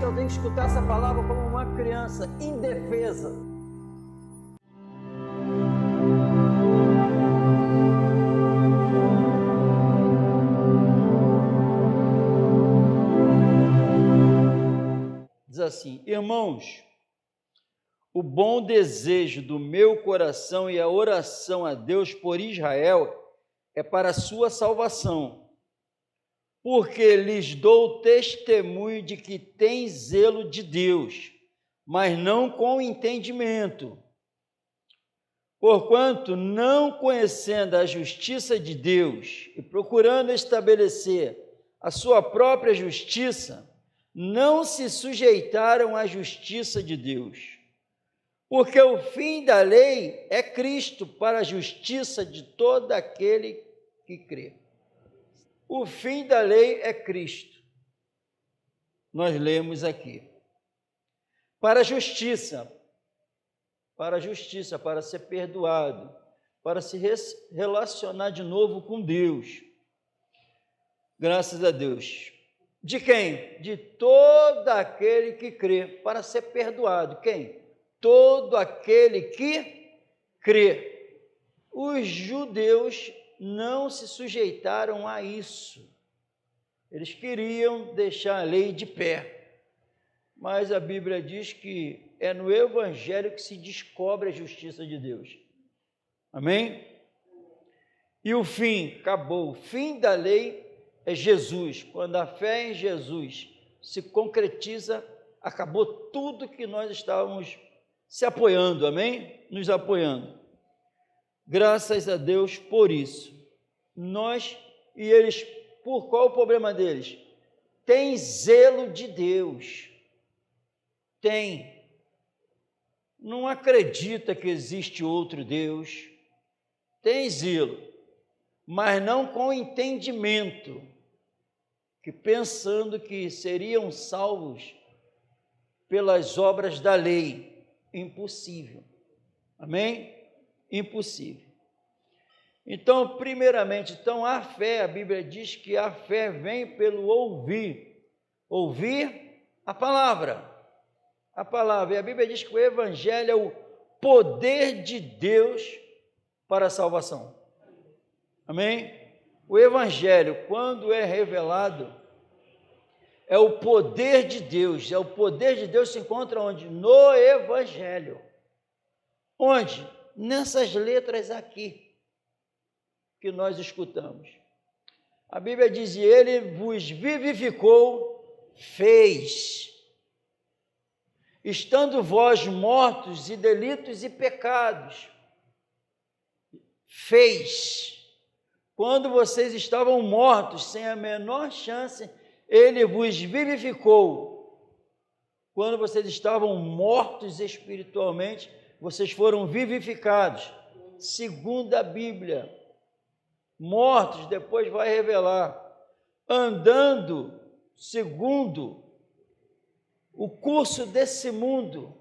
eu tenho que escutar essa palavra como uma criança indefesa. Diz assim: irmãos, o bom desejo do meu coração e a oração a Deus por Israel é para a sua salvação, porque lhes dou testemunho de que tem zelo de Deus, mas não com entendimento. Porquanto, não conhecendo a justiça de Deus e procurando estabelecer a sua própria justiça, não se sujeitaram à justiça de Deus. Porque o fim da lei é Cristo para a justiça de todo aquele que crê. O fim da lei é Cristo. Nós lemos aqui. Para a justiça, para ser perdoado, para se relacionar de novo com Deus. Graças a Deus. De quem? De todo aquele que crê, para ser perdoado. Quem? Todo aquele que crê. Os judeus não se sujeitaram a isso. Eles queriam deixar a lei de pé. Mas a Bíblia diz que é no Evangelho que se descobre a justiça de Deus. Amém? E o fim, acabou. O fim da lei é Jesus. Quando a fé em Jesus se concretiza, acabou tudo que nós estávamos se apoiando, amém? Nos apoiando. Graças a Deus por isso. Nós e eles, por qual o problema deles? Tem zelo de Deus. Tem. Não acredita que existe outro Deus. Tem zelo, mas não com entendimento, que pensando que seriam salvos pelas obras da lei. Impossível. Amém? Impossível. Então, primeiramente, a fé, a Bíblia diz que a fé vem pelo ouvir. Ouvir a palavra. A palavra. E a Bíblia diz que o Evangelho é o poder de Deus para a salvação. Amém? O Evangelho, quando é revelado, é o poder de Deus. É o poder de Deus se encontra onde? No Evangelho. Onde? Nessas letras aqui, que nós escutamos. A Bíblia diz: e ele vos vivificou, fez, estando vós mortos em delitos e pecados. Fez. Quando vocês estavam mortos, sem a menor chance, ele vos vivificou. Quando vocês estavam mortos espiritualmente, vocês foram vivificados. Segundo a Bíblia. Mortos, depois vai revelar. Andando segundo o curso desse mundo.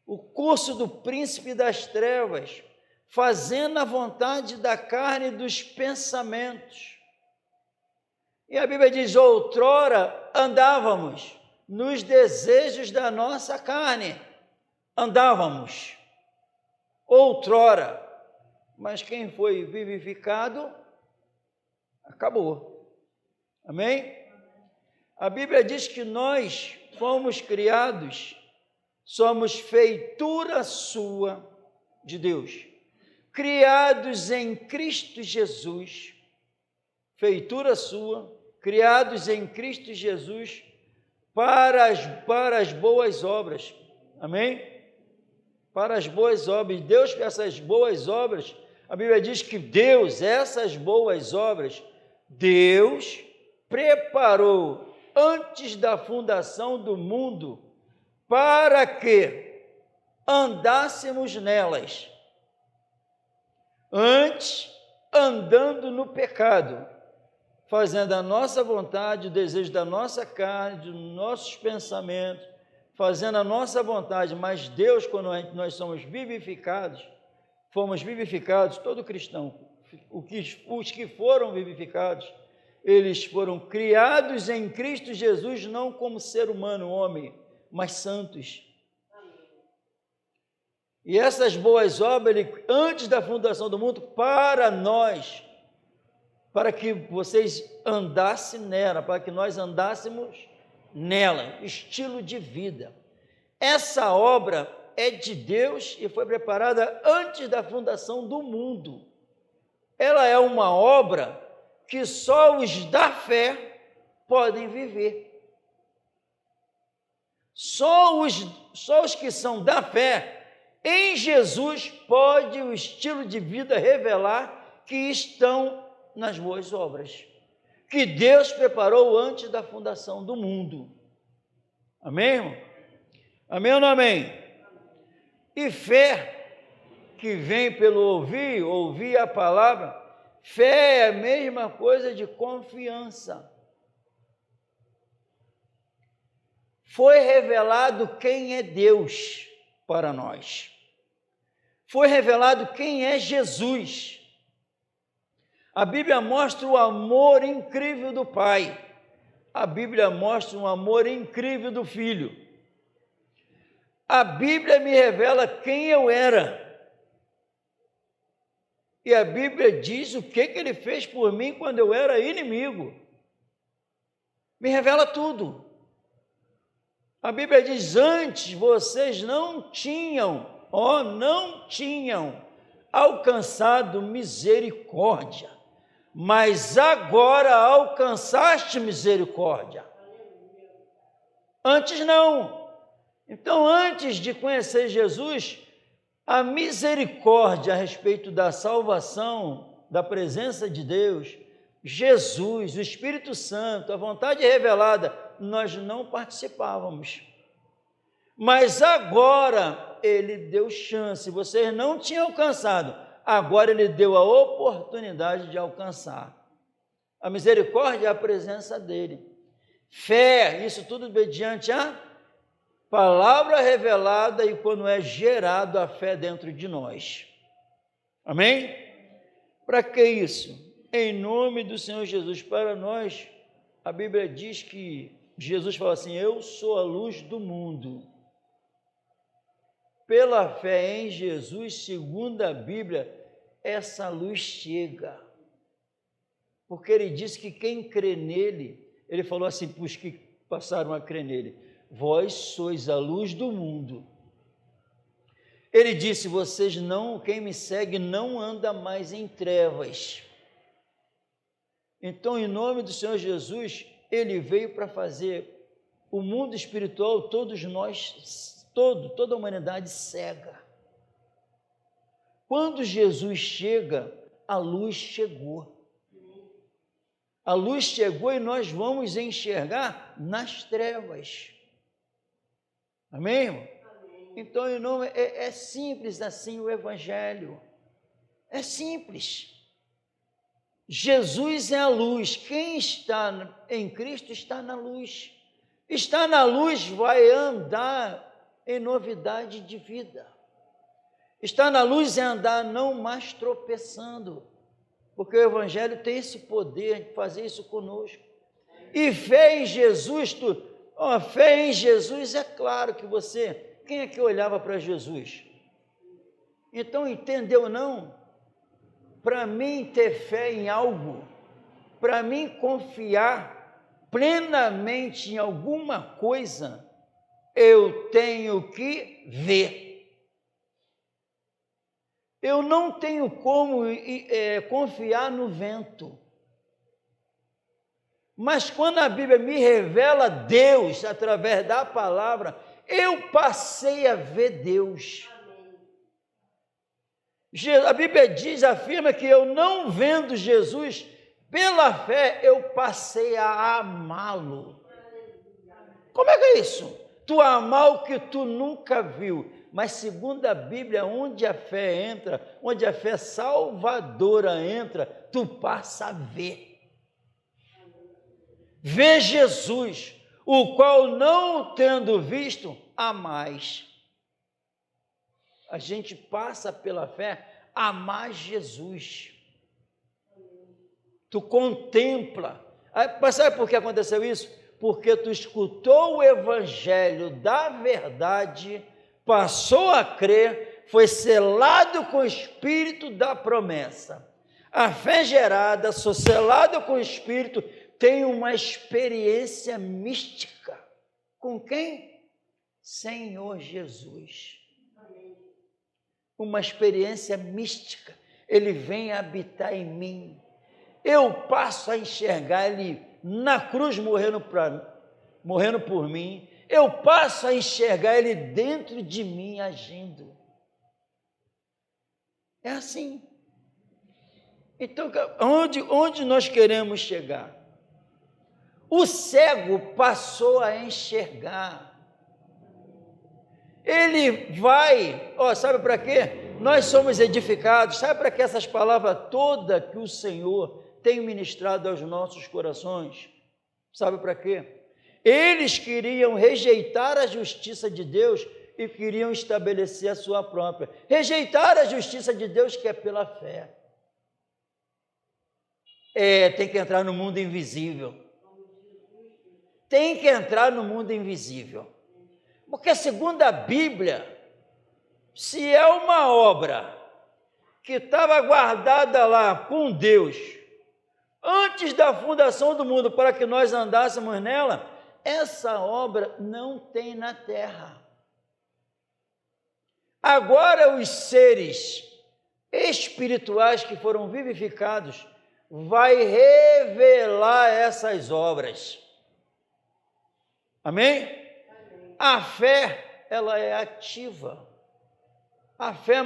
O curso do príncipe das trevas. Fazendo a vontade da carne e dos pensamentos. E a Bíblia diz: outrora andávamos nos desejos da nossa carne. Andávamos. Outrora. Mas quem foi vivificado, acabou. Amém? A Bíblia diz que nós fomos criados, somos feitura sua de Deus. Criados em Cristo Jesus, feitura sua, criados em Cristo Jesus para as boas obras. Amém? Para as boas obras. Deus, essas boas obras, a Bíblia diz que Deus, essas boas obras, Deus preparou antes da fundação do mundo para que andássemos nelas. Antes, andando no pecado, fazendo a nossa vontade, o desejo da nossa carne, dos nossos pensamentos, fazendo a nossa vontade, mas Deus, quando nós somos vivificados, fomos vivificados, todo cristão, os que foram vivificados, eles foram criados em Cristo Jesus, não como ser humano, homem, mas santos. E essas boas obras, ele, antes da fundação do mundo, para nós, para que vocês andassem nela, para que nós andássemos nela, estilo de vida. Essa obra é de Deus e foi preparada antes da fundação do mundo. Ela é uma obra que só os da fé podem viver. Só os que são da fé em Jesus pode o estilo de vida revelar que estão nas boas obras, que Deus preparou antes da fundação do mundo. Amém, irmão? Amém ou não amém? E fé, que vem pelo ouvir a palavra, fé é a mesma coisa de confiança. Foi revelado quem é Deus para nós. Foi revelado quem é Jesus. A Bíblia mostra o amor incrível do Pai. A Bíblia mostra um amor incrível do Filho. A Bíblia me revela quem eu era. E a Bíblia diz o que ele fez por mim quando eu era inimigo. Me revela tudo. A Bíblia diz, antes vocês não tinham alcançado misericórdia, mas agora alcançaste misericórdia. Antes não. Então, antes de conhecer Jesus, a misericórdia a respeito da salvação, da presença de Deus, Jesus, o Espírito Santo, a vontade revelada, nós não participávamos. Mas agora ele deu chance, vocês não tinham alcançado, agora ele deu a oportunidade de alcançar. A misericórdia é a presença dele. Fé, isso tudo mediante a palavra revelada e quando é gerado a fé dentro de nós. Amém? Para que isso? Em nome do Senhor Jesus, para nós, a Bíblia diz que Jesus fala assim, eu sou a luz do mundo. Pela fé em Jesus, segundo a Bíblia, essa luz chega. Porque ele disse que quem crê nele, ele falou assim para os que passaram a crer nele, vós sois a luz do mundo. Ele disse, quem me segue não anda mais em trevas. Então, em nome do Senhor Jesus, ele veio para fazer o mundo espiritual, todos nós, toda a humanidade cega. Quando Jesus chega, a luz chegou. A luz chegou e nós vamos enxergar nas trevas. Amém, irmão? Amém. Então, em nome, é simples assim o Evangelho. É simples. Jesus é a luz. Quem está em Cristo está na luz. Está na luz vai andar em novidade de vida. Está na luz é andar não mais tropeçando, porque o Evangelho tem esse poder de fazer isso conosco. E fé em Jesus, fé em Jesus é claro que quem é que olhava para Jesus? Então, entendeu não? Para mim ter fé em algo, para mim confiar plenamente em alguma coisa, eu tenho que ver. Eu não tenho como confiar no vento. Mas quando a Bíblia me revela Deus através da palavra, eu passei a ver Deus. A Bíblia afirma que eu não vendo Jesus, pela fé eu passei a amá-lo. Como é que é isso? Tu amar o que tu nunca viu. Mas segundo a Bíblia, onde a fé entra, onde a fé salvadora entra, tu passa a ver. Vê Jesus, o qual não tendo visto, amais. A gente passa pela fé a amar Jesus. Tu contempla, Mas sabe por que aconteceu isso? Porque tu escutou o evangelho da verdade, passou a crer, foi selado com o espírito da promessa. A fé gerada, sou selado com o espírito, tem uma experiência mística. Com quem? Senhor Jesus. Uma experiência mística. Ele vem habitar em mim. Eu passo a enxergar Ele na cruz morrendo por mim. Eu passo a enxergar Ele dentro de mim agindo. É assim. Então, onde nós queremos chegar? O cego passou a enxergar. Ele vai, sabe para quê? Nós somos edificados, sabe para que essas palavras todas que o Senhor tem ministrado aos nossos corações? Sabe para quê? Eles queriam rejeitar a justiça de Deus e queriam estabelecer a sua própria. Rejeitar a justiça de Deus que é pela fé. Tem que entrar no mundo invisível. Tem que entrar no mundo invisível. Porque segundo a Bíblia, se é uma obra que estava guardada lá com Deus, antes da fundação do mundo, para que nós andássemos nela, essa obra não tem na terra. Agora os seres espirituais que foram vivificados vai revelar essas obras. Amém? A fé, ela é ativa. A fé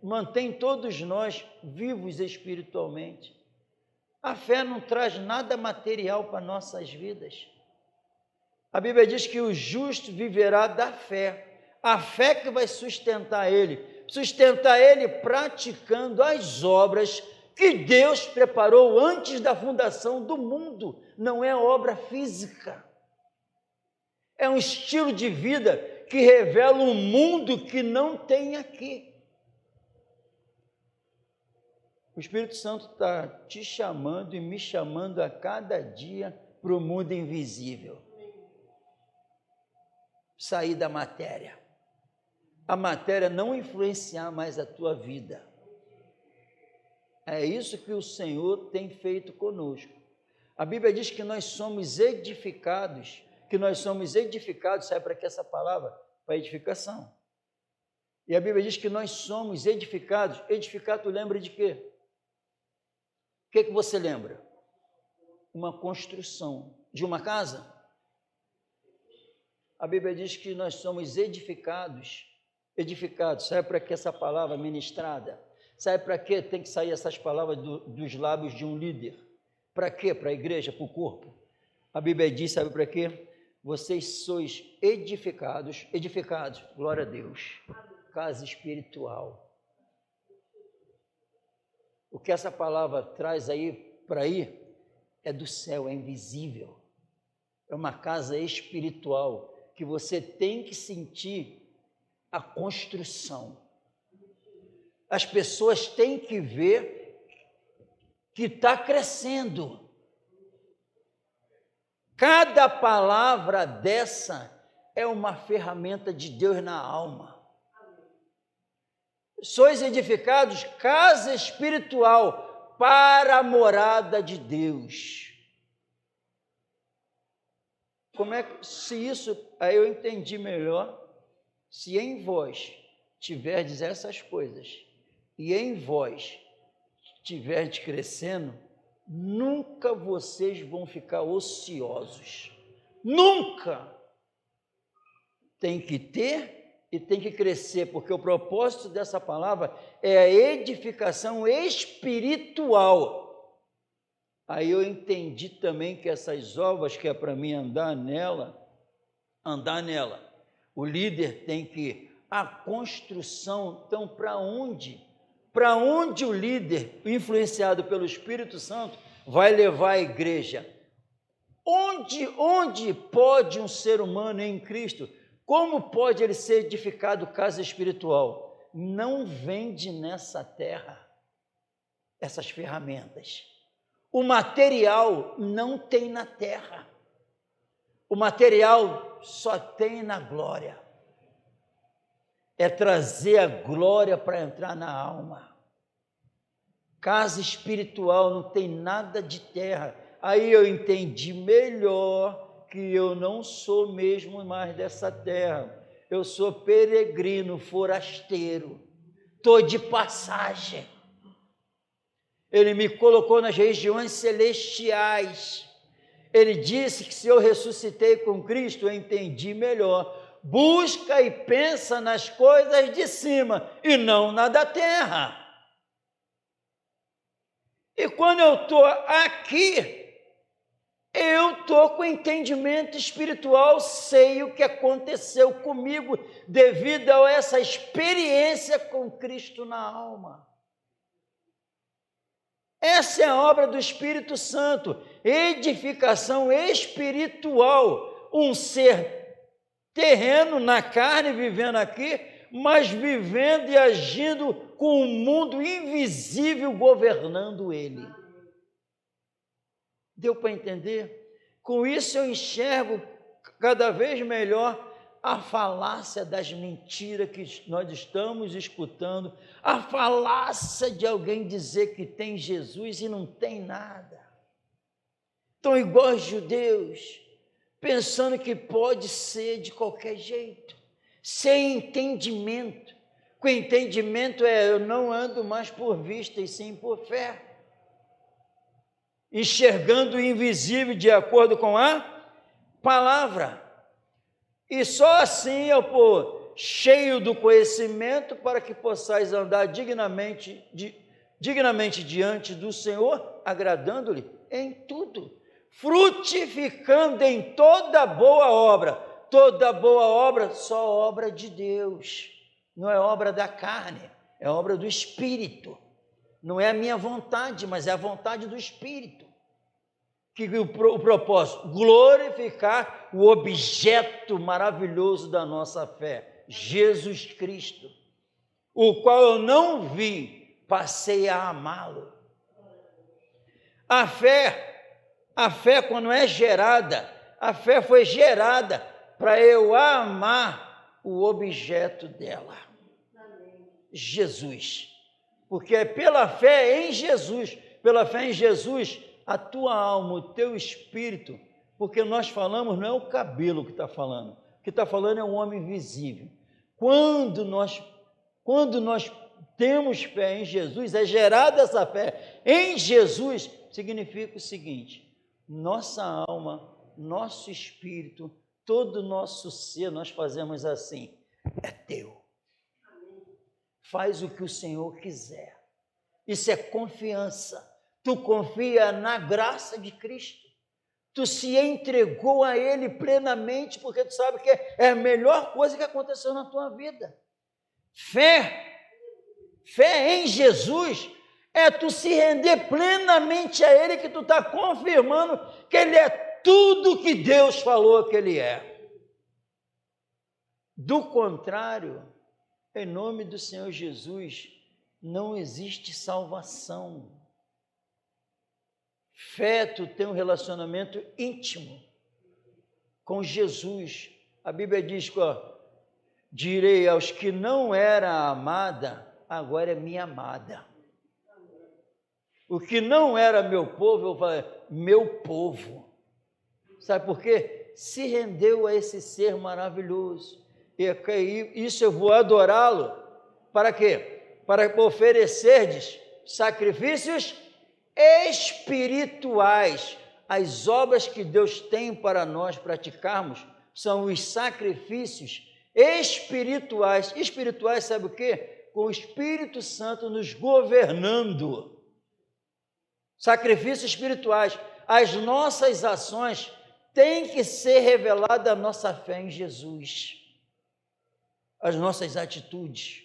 mantém todos nós vivos espiritualmente. A fé não traz nada material para nossas vidas. A Bíblia diz que o justo viverá da fé. A fé que vai sustentar ele praticando as obras que Deus preparou antes da fundação do mundo. Não é obra física. É um estilo de vida que revela um mundo que não tem aqui. O Espírito Santo está te chamando e me chamando a cada dia para o mundo invisível. Sair da matéria. A matéria não influenciar mais a tua vida. É isso que o Senhor tem feito conosco. A Bíblia diz que nós somos edificados, sabe para que essa palavra? Para edificação. E a Bíblia diz que nós somos edificados. Edificar, tu lembra de quê? O que você lembra? Uma construção de uma casa. A Bíblia diz que nós somos edificados, sabe para que essa palavra ministrada? Sabe para que tem que sair essas palavras dos lábios de um líder? Para quê? Para a igreja, para o corpo. A Bíblia diz, sabe para quê? Vocês sois edificados, glória a Deus, casa espiritual. O que essa palavra traz para aí é do céu, é invisível. É uma casa espiritual que você tem que sentir a construção. As pessoas têm que ver que está crescendo. Cada palavra dessa é uma ferramenta de Deus na alma. Sois edificados casa espiritual para a morada de Deus. Como é que, se isso, aí eu entendi melhor, se em vós tiverdes essas coisas, e em vós estiverdes crescendo, nunca vocês vão ficar ociosos. Nunca! Tem que ter e tem que crescer, porque o propósito dessa palavra é a edificação espiritual. Aí eu entendi também que essas obras que é para mim andar nela, o líder tem que, a construção, então para onde? Para onde o líder, influenciado pelo Espírito Santo, vai levar a igreja? Onde pode um ser humano em Cristo, como pode ele ser edificado casa espiritual? Não vende nessa terra essas ferramentas. o material não tem na terra. O material só tem na glória. É trazer a glória para entrar na alma. Casa espiritual não tem nada de terra. Aí eu entendi melhor que eu não sou mesmo mais dessa terra. Eu sou peregrino, forasteiro. Estou de passagem. Ele me colocou nas regiões celestiais. Ele disse que se eu ressuscitei com Cristo, eu entendi melhor. Busca e pensa nas coisas de cima e não na da terra. E quando eu estou aqui, eu estou com entendimento espiritual, sei o que aconteceu comigo devido a essa experiência com Cristo na alma. Essa é a obra do Espírito Santo, edificação espiritual, um ser terreno na carne, vivendo aqui, mas vivendo e agindo com o mundo invisível governando ele. Deu para entender? Com isso eu enxergo cada vez melhor a falácia das mentiras que nós estamos escutando, a falácia de alguém dizer que tem Jesus e não tem nada. Estão igual os judeus, pensando que pode ser de qualquer jeito, sem entendimento. Com entendimento eu não ando mais por vista e sim por fé. Enxergando o invisível de acordo com a palavra. E só assim eu pôr cheio do conhecimento para que possais andar dignamente diante do Senhor, agradando-lhe em tudo, frutificando em toda boa obra. Toda boa obra, só obra de Deus, não é obra da carne, é obra do Espírito. Não é a minha vontade, mas é a vontade do Espírito. Que o propósito? Glorificar o objeto maravilhoso da nossa fé, Jesus Cristo, o qual eu não vi, passei a amá-lo. A fé quando é gerada, a fé foi gerada para eu amar o objeto dela, Jesus. Porque é pela fé em Jesus, a tua alma, o teu espírito, porque nós falamos, não é o cabelo que está falando, o que está falando é o homem visível. Quando nós temos fé em Jesus, é gerada essa fé em Jesus, significa o seguinte: nossa alma, nosso espírito, todo o nosso ser, nós fazemos assim, é teu. Faz o que o Senhor quiser. Isso é confiança. Tu confia na graça de Cristo, tu se entregou a Ele plenamente, porque tu sabe que é a melhor coisa que aconteceu na tua vida. Fé em Jesus é tu se render plenamente a Ele, que tu está confirmando que Ele é tudo que Deus falou que Ele é. Do contrário, em nome do Senhor Jesus, não existe salvação. Fé, tu tem um relacionamento íntimo com Jesus. A Bíblia diz que, direi aos que não era amada, agora é minha amada. O que não era meu povo, eu falo, meu povo. Sabe por quê? Se rendeu a esse ser maravilhoso. E isso eu vou adorá-lo. Para quê? Para oferecerdes sacrifícios espirituais. As obras que Deus tem para nós praticarmos são os sacrifícios espirituais. Espirituais, sabe o quê? Com o Espírito Santo nos governando. Sacrifícios espirituais. As nossas ações têm que ser revelada a nossa fé em Jesus. As nossas atitudes.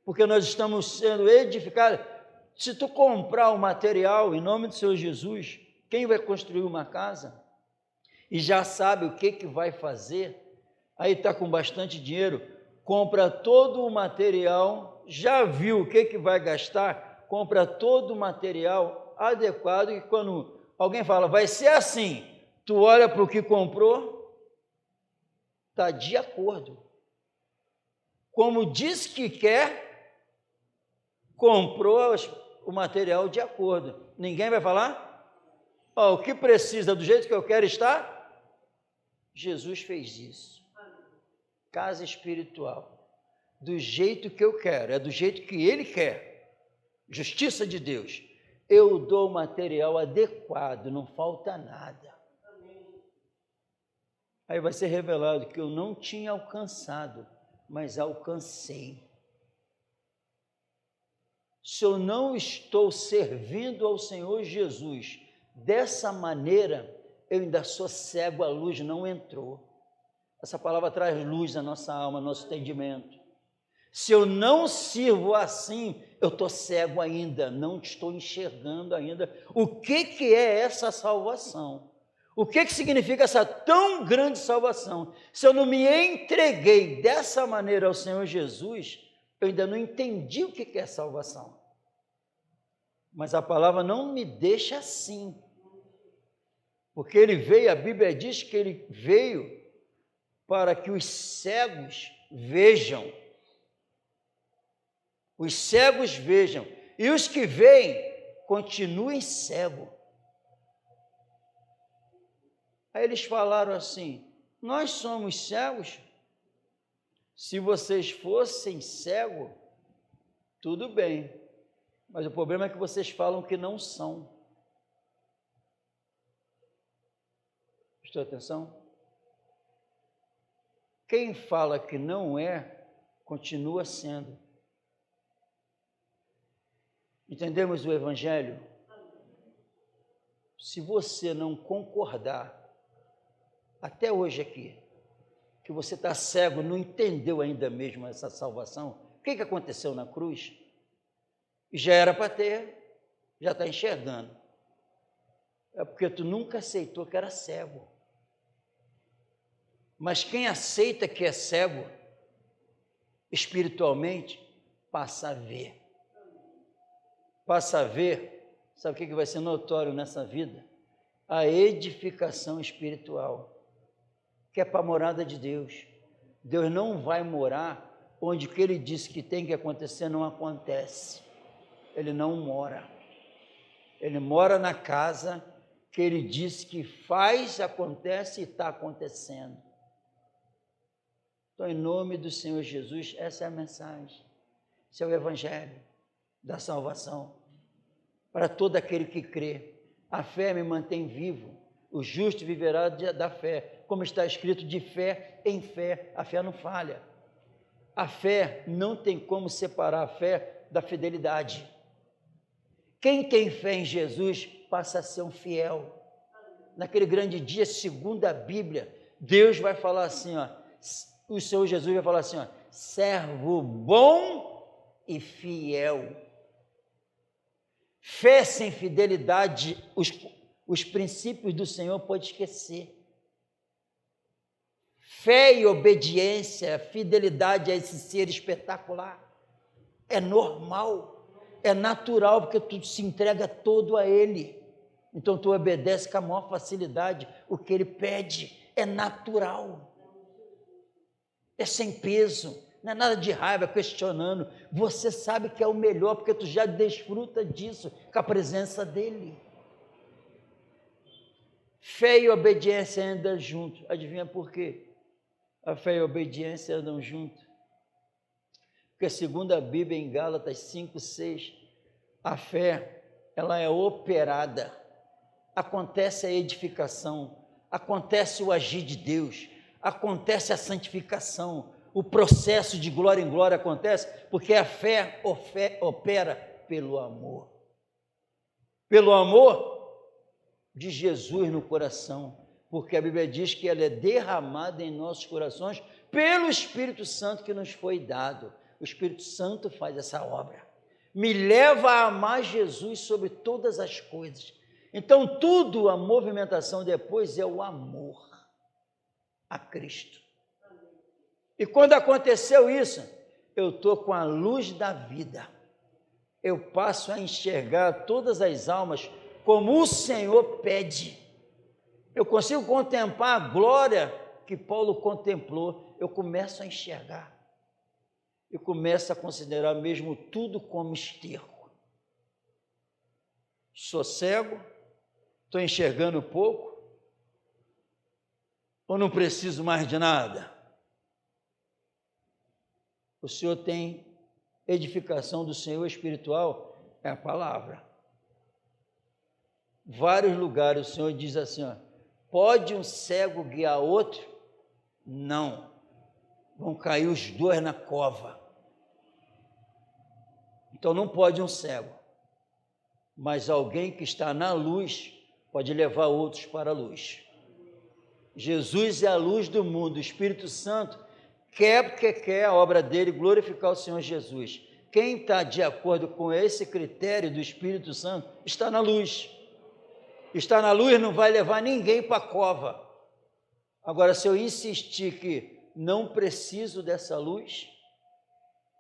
Porque nós estamos sendo edificados. Se tu comprar o material em nome do Senhor Jesus, quem vai construir uma casa e já sabe o que vai fazer, aí está com bastante dinheiro, compra todo o material, já viu o que vai gastar, compra todo o material, adequado, e quando alguém fala, vai ser assim, tu olha para o que comprou, está de acordo. Como diz que quer, comprou o material de acordo. Ninguém vai falar, o que precisa do jeito que eu quero está? Jesus fez isso. Casa espiritual. Do jeito que eu quero, é do jeito que Ele quer. Justiça de Deus. Eu dou o material adequado, não falta nada. Aí vai ser revelado que eu não tinha alcançado, mas alcancei. Se eu não estou servindo ao Senhor Jesus dessa maneira, eu ainda sou cego, a luz não entrou. Essa palavra traz luz à nossa alma, ao nosso entendimento. Se eu não sirvo assim, eu estou cego ainda, não estou enxergando ainda o que é essa salvação. O que significa essa tão grande salvação? Se eu não me entreguei dessa maneira ao Senhor Jesus, eu ainda não entendi o que é salvação. Mas a palavra não me deixa assim. Porque ele veio, a Bíblia diz que ele veio para que os cegos vejam. Os cegos vejam. E os que veem, continuem cegos. Aí eles falaram assim, nós somos cegos? Se vocês fossem cegos, tudo bem. Mas o problema é que vocês falam que não são. Prestou atenção? Quem fala que não é, continua sendo. Entendemos o Evangelho? Se você não concordar, até hoje aqui, que você está cego, não entendeu ainda mesmo essa salvação, o que aconteceu na cruz? Já era para ter, já está enxergando. É porque tu nunca aceitou que era cego. Mas quem aceita que é cego, espiritualmente, passa a ver. Passa a ver, sabe o que vai ser notório nessa vida? A edificação espiritual, que é para a morada de Deus. Deus não vai morar onde o que Ele disse que tem que acontecer não acontece. Ele não mora. Ele mora na casa que Ele disse que faz, acontece e está acontecendo. Então, em nome do Senhor Jesus, essa é a mensagem. Esse é o Evangelho da salvação. Para todo aquele que crê. A fé me mantém vivo. O justo viverá da fé. Como está escrito, de fé em fé, a fé não falha. A fé não tem como separar a fé da fidelidade. Quem tem fé em Jesus passa a ser um fiel. Naquele grande dia, segundo a Bíblia, Deus vai falar assim, o Senhor Jesus vai falar assim, servo bom e fiel. Fé sem fidelidade, os princípios do Senhor pode esquecer. Fé e obediência, fidelidade a esse ser espetacular, é normal, é natural, porque tu se entrega todo a Ele. Então tu obedece com a maior facilidade o que Ele pede, é natural, é sem peso, não é nada de raiva, questionando. Você sabe que é o melhor, porque tu já desfruta disso, com a presença dEle. Fé e obediência andam juntos. Adivinha por quê? A fé e a obediência andam juntos. Porque segundo a Bíblia em Gálatas 5:6, a fé, ela é operada. Acontece a edificação, acontece o agir de Deus, acontece a santificação, o processo de glória em glória acontece, porque a fé opera pelo amor. Pelo amor de Jesus no coração, porque a Bíblia diz que ela é derramada em nossos corações pelo Espírito Santo que nos foi dado. O Espírito Santo faz essa obra. Me leva a amar Jesus sobre todas as coisas. Então, tudo, a movimentação depois é o amor a Cristo. E quando aconteceu isso, eu estou com a luz da vida. eu passo a enxergar todas as almas como o Senhor pede. Eu consigo contemplar a glória que Paulo contemplou. Eu começo a enxergar. Eu começo a considerar mesmo tudo como esterco. Sou cego? Estou enxergando pouco? Ou não preciso mais de nada? O Senhor tem edificação do Senhor espiritual, é a palavra. Vários lugares o Senhor diz assim, ó, pode um cego guiar outro? Não. Vão cair os dois na cova. Então não pode um cego. Mas alguém que está na luz pode levar outros para a luz. Jesus é a luz do mundo, o Espírito Santo quer porque quer a obra dele glorificar o Senhor Jesus. Quem está de acordo com esse critério do Espírito Santo está na luz. Está na luz não vai levar ninguém para a cova. Agora, se eu insistir que não preciso dessa luz,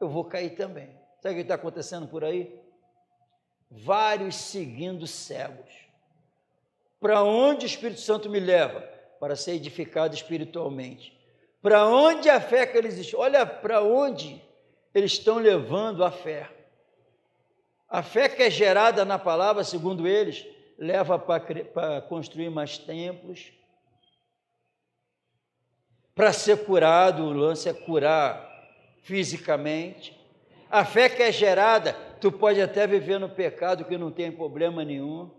eu vou cair também. Sabe o que está acontecendo por aí? Vários seguindo cegos. Para onde o Espírito Santo me leva? Para ser edificado espiritualmente. Para onde a fé que eles... Olha para onde eles estão levando a fé. A fé que é gerada na palavra, segundo eles, leva para construir mais templos. Para ser curado, o lance é curar fisicamente. A fé que é gerada, tu pode até viver no pecado que não tem problema nenhum.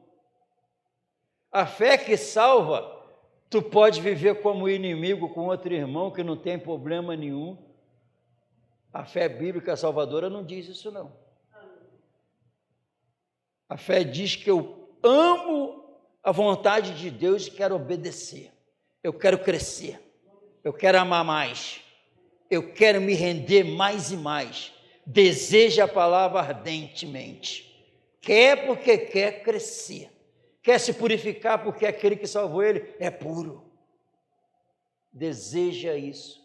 A fé que salva, tu pode viver como inimigo com outro irmão que não tem problema nenhum. A fé bíblica salvadora não diz isso não. A fé diz que eu amo a vontade de Deus e quero obedecer. Eu quero crescer. Eu quero amar mais. Eu quero me render mais e mais. Deseja a palavra ardentemente. Quer porque quer crescer. Quer se purificar porque aquele que salvou ele é puro. Deseja isso.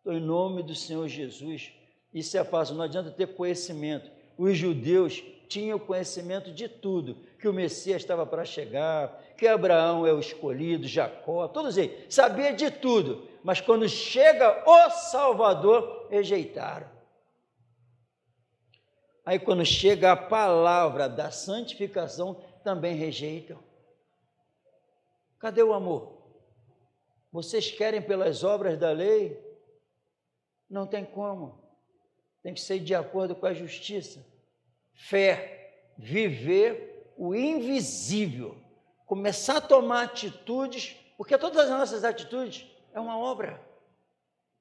Então, em nome do Senhor Jesus, isso é fácil, não adianta ter conhecimento. Os judeus tinham conhecimento de tudo, que o Messias estava para chegar, que Abraão é o escolhido, Jacó, todos eles, sabia de tudo, mas quando chega o Salvador, rejeitaram. Aí quando chega a palavra da santificação, também rejeitam. Cadê o amor? Vocês querem pelas obras da lei? Não tem como. Tem que ser de acordo com a justiça. Fé, viver o invisível. Começar a tomar atitudes, porque todas as nossas atitudes é uma obra.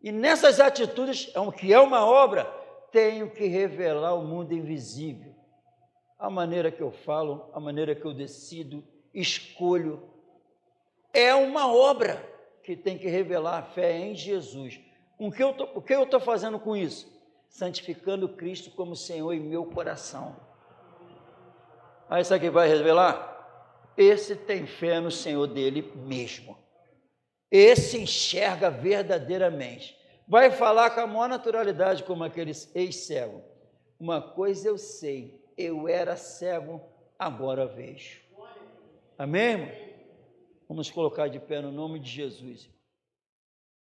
E nessas atitudes, que é uma obra, tenho que revelar o mundo invisível. A maneira que eu falo, a maneira que eu decido, escolho. É uma obra que tem que revelar a fé em Jesus. O que eu estou fazendo com isso? Santificando Cristo como Senhor em meu coração. Aí sabe o que vai revelar? Esse tem fé no Senhor dele mesmo. Esse enxerga verdadeiramente. Vai falar com a maior naturalidade como aquele ex-cego. Uma coisa eu sei, eu era cego, agora vejo. Amém, irmão? Vamos colocar de pé no nome de Jesus.